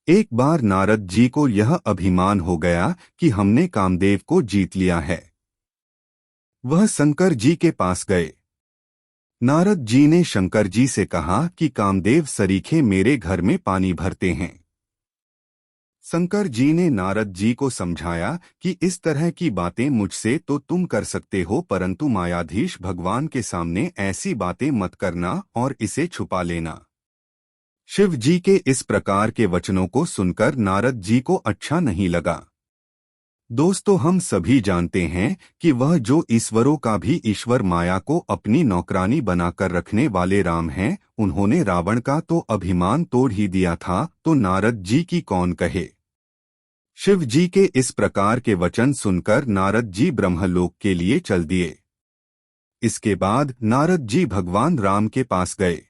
एक बार नारद जी को यह अभिमान हो गया कि हमने कामदेव को जीत लिया है। वह शंकर जी के पास गए। नारद जी ने शंकर जी से कहा कि कामदेव सरीखे मेरे घर में पानी भरते हैं। शंकर जी ने नारद जी को समझाया कि इस तरह की बातें मुझसे तो तुम कर सकते हो, परंतु मायाधीश भगवान के सामने ऐसी बातें मत करना और इसे छुपा लेना। शिव जी के इस प्रकार के वचनों को सुनकर नारद जी को अच्छा नहीं लगा। दोस्तों, हम सभी जानते हैं कि वह जो ईश्वरों का भी ईश्वर माया को अपनी नौकरानी बनाकर रखने वाले राम हैं, उन्होंने रावण का तो अभिमान तोड़ ही दिया था, तो नारद जी की कौन कहे। शिव जी के इस प्रकार के वचन सुनकर नारद जी ब्रह्मलोक के लिए चल दिए। इसके बाद नारद जी भगवान राम के पास गए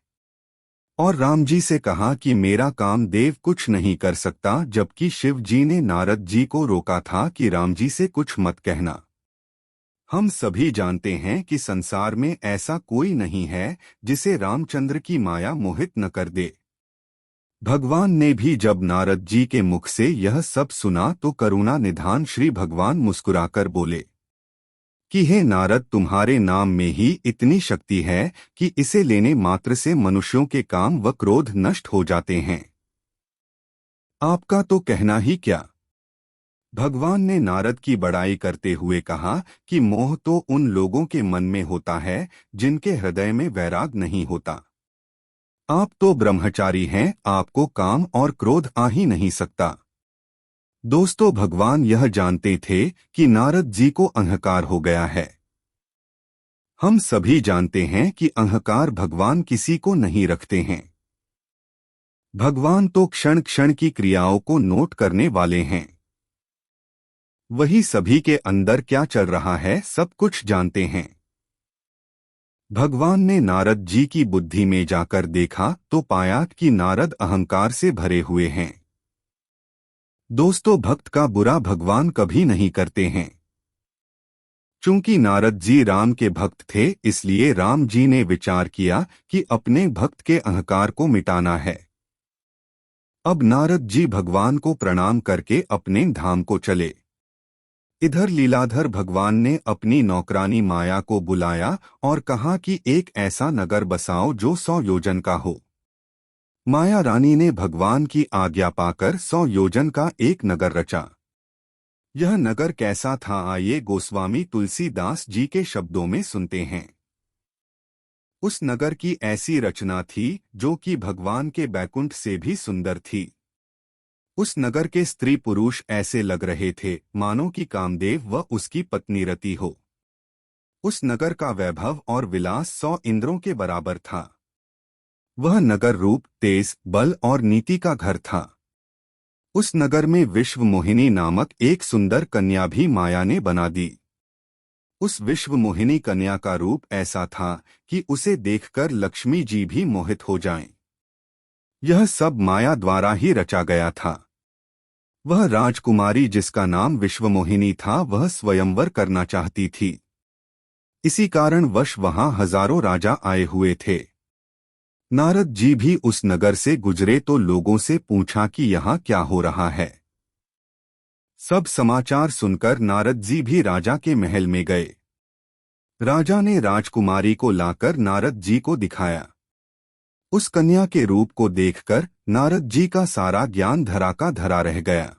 और राम जी से कहा कि मेरा कामदेव कुछ नहीं कर सकता, जबकि शिव जी ने नारद जी को रोका था कि राम जी से कुछ मत कहना। हम सभी जानते हैं कि संसार में ऐसा कोई नहीं है जिसे रामचंद्र की माया मोहित न कर दे। भगवान ने भी जब नारद जी के मुख से यह सब सुना तो करुणा निधान श्री भगवान मुस्कुराकर बोले कि हे नारद, तुम्हारे नाम में ही इतनी शक्ति है कि इसे लेने मात्र से मनुष्यों के काम व क्रोध नष्ट हो जाते हैं। आपका तो कहना ही क्या। भगवान ने नारद की बड़ाई करते हुए कहा कि मोह तो उन लोगों के मन में होता है जिनके हृदय में वैराग नहीं होता। आप तो ब्रह्मचारी हैं, आपको काम और क्रोध आ ही नहीं सकता। दोस्तों, भगवान यह जानते थे कि नारद जी को अहंकार हो गया है। हम सभी जानते हैं कि अहंकार भगवान किसी को नहीं रखते हैं। भगवान तो क्षण क्षण की क्रियाओं को नोट करने वाले हैं। वही सभी के अंदर क्या चल रहा है सब कुछ जानते हैं। भगवान ने नारद जी की बुद्धि में जाकर देखा तो पाया कि नारद अहंकार से भरे हुए हैं। दोस्तों, भक्त का बुरा भगवान कभी नहीं करते हैं। चूंकि नारद जी राम के भक्त थे, इसलिए राम जी ने विचार किया कि अपने भक्त के अहंकार को मिटाना है। अब नारद जी भगवान को प्रणाम करके अपने धाम को चले। इधर लीलाधर भगवान ने अपनी नौकरानी माया को बुलाया और कहा कि एक ऐसा नगर बसाओ जो 100 योजन का हो। माया रानी ने भगवान की आज्ञा पाकर 100 योजन का एक नगर रचा। यह नगर कैसा था, आइए गोस्वामी तुलसीदास जी के शब्दों में सुनते हैं। उस नगर की ऐसी रचना थी जो कि भगवान के बैकुंठ से भी सुंदर थी। उस नगर के स्त्री पुरुष ऐसे लग रहे थे मानो कि कामदेव व उसकी पत्नी रति हो। उस नगर का वैभव और विलास 100 इंद्रों के बराबर था। वह नगर रूप, तेज, बल और नीति का घर था। उस नगर में विश्व मोहिनी नामक एक सुंदर कन्या भी माया ने बना दी। उस विश्व मोहिनी कन्या का रूप ऐसा था कि उसे देखकर लक्ष्मी जी भी मोहित हो जाएं। यह सब माया द्वारा ही रचा गया था। वह राजकुमारी जिसका नाम विश्वमोहिनी था, वह स्वयंवर करना चाहती थी। इसी कारण वश वहां हजारों राजा आए हुए थे। नारद जी भी उस नगर से गुजरे तो लोगों से पूछा कि यहाँ क्या हो रहा है। सब समाचार सुनकर नारद जी भी राजा के महल में गए। राजा ने राजकुमारी को लाकर नारद जी को दिखाया। उस कन्या के रूप को देखकर नारद जी का सारा ज्ञान धरा का धरा रह गया।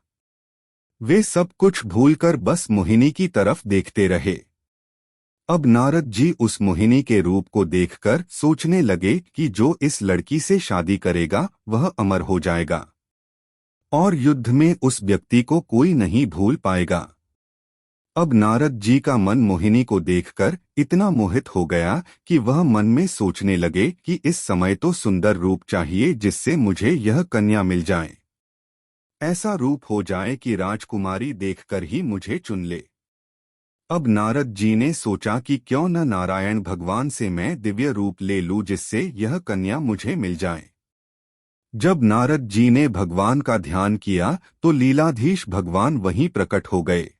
वे सब कुछ भूलकर बस मोहिनी की तरफ देखते रहे। अब नारद जी उस मोहिनी के रूप को देखकर सोचने लगे कि जो इस लड़की से शादी करेगा वह अमर हो जाएगा और युद्ध में उस व्यक्ति को कोई नहीं भूल पाएगा। अब नारद जी का मन मोहिनी को देखकर इतना मोहित हो गया कि वह मन में सोचने लगे कि इस समय तो सुंदर रूप चाहिए जिससे मुझे यह कन्या मिल जाए। ऐसा रूप हो जाए कि राजकुमारी देखकर ही मुझे चुन ले। अब नारद जी ने सोचा कि क्यों न नारायण भगवान से मैं दिव्य रूप ले लूं जिससे यह कन्या मुझे मिल जाए। जब नारद जी ने भगवान का ध्यान किया तो लीलाधीश भगवान वहीं प्रकट हो गए।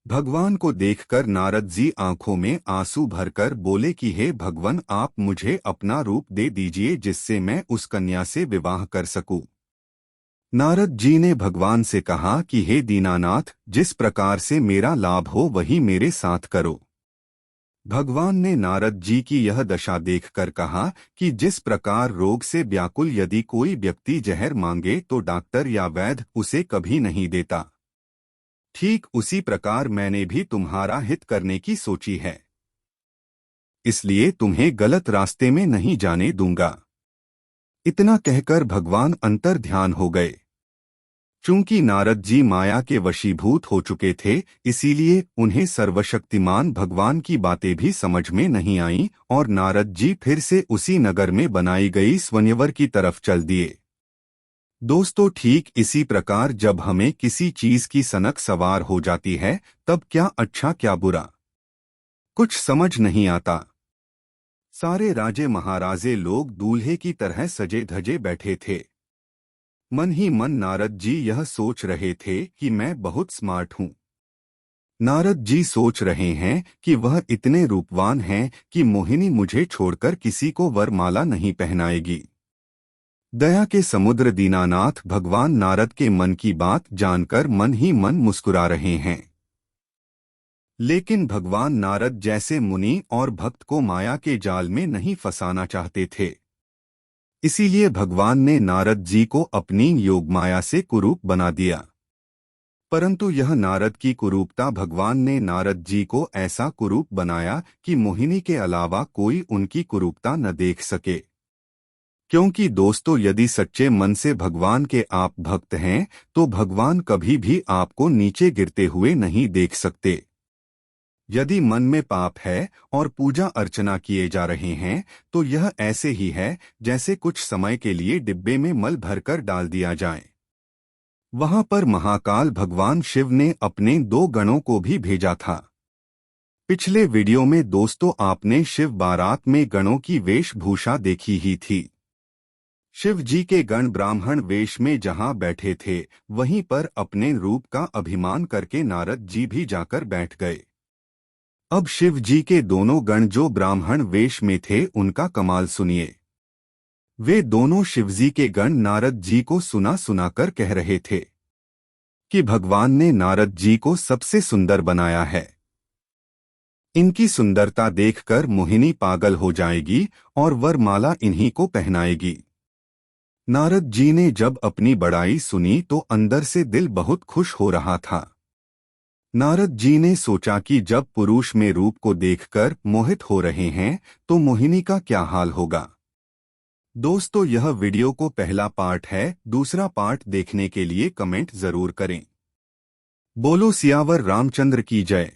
भगवान को देखकर नारद जी आंखों में आंसू भरकर बोले कि हे भगवान, आप मुझे अपना रूप दे दीजिए जिससे मैं उस कन्या से विवाह कर सकूं। नारद जी ने भगवान से कहा कि हे दीनानाथ, जिस प्रकार से मेरा लाभ हो वही मेरे साथ करो। भगवान ने नारद जी की यह दशा देखकर कहा कि जिस प्रकार रोग से व्याकुल यदि कोई व्यक्ति जहर मांगे तो डॉक्टर या वैद्य उसे कभी नहीं देता, ठीक उसी प्रकार मैंने भी तुम्हारा हित करने की सोची है, इसलिए तुम्हें गलत रास्ते में नहीं जाने दूंगा। इतना कहकर भगवान अंतर ध्यान हो गए। चूंकि नारद जी माया के वशीभूत हो चुके थे, इसीलिए उन्हें सर्वशक्तिमान भगवान की बातें भी समझ में नहीं आईं और नारद जी फिर से उसी नगर में बनाई गई स्वयंवर की तरफ चल दिए। दोस्तों, ठीक इसी प्रकार जब हमें किसी चीज की सनक सवार हो जाती है, तब क्या अच्छा क्या बुरा कुछ समझ नहीं आता। सारे राजे महाराजे लोग दूल्हे की तरह सजे धजे बैठे थे। मन ही मन नारद जी यह सोच रहे थे कि मैं बहुत स्मार्ट हूँ। नारद जी सोच रहे हैं कि वह इतने रूपवान हैं कि मोहिनी मुझे छोड़कर किसी को वरमाला नहीं पहनाएगी। दया के समुद्र दीनानाथ भगवान नारद के मन की बात जानकर मन ही मन मुस्कुरा रहे हैं। लेकिन भगवान नारद जैसे मुनि और भक्त को माया के जाल में नहीं फंसाना चाहते थे। इसीलिए भगवान ने नारद जी को अपनी योग माया से कुरूप बना दिया। परंतु यह नारद की कुरूपता, भगवान ने नारद जी को ऐसा कुरूप बनाया कि मोहिनी के अलावा कोई उनकी कुरूपता न देख सके। क्योंकि दोस्तों, यदि सच्चे मन से भगवान के आप भक्त हैं तो भगवान कभी भी आपको नीचे गिरते हुए नहीं देख सकते। यदि मन में पाप है और पूजा अर्चना किए जा रहे हैं तो यह ऐसे ही है जैसे कुछ समय के लिए डिब्बे में मल भरकर डाल दिया जाए। वहां पर महाकाल भगवान शिव ने अपने 2 गणों को भी भेजा था। पिछले वीडियो में दोस्तों आपने शिव बारात में गणों की वेशभूषा देखी ही थी। शिव जी के गण ब्राह्मण वेश में जहां बैठे थे, वहीं पर अपने रूप का अभिमान करके नारद जी भी जाकर बैठ गए। अब शिव जी के दोनों गण जो ब्राह्मण वेश में थे उनका कमाल सुनिए। वे दोनों शिवजी के गण नारद जी को सुना सुनाकर कह रहे थे कि भगवान ने नारद जी को सबसे सुंदर बनाया है। इनकी सुंदरता देखकर मोहिनी पागल हो जाएगी और वरमाला इन्हीं को पहनाएगी। नारद जी ने जब अपनी बड़ाई सुनी तो अंदर से दिल बहुत खुश हो रहा था। नारद जी ने सोचा कि जब पुरुष में रूप को देखकर मोहित हो रहे हैं तो मोहिनी का क्या हाल होगा। दोस्तों, यह वीडियो को पहला पार्ट है, दूसरा पार्ट देखने के लिए कमेंट जरूर करें। बोलो सियावर रामचंद्र की जय।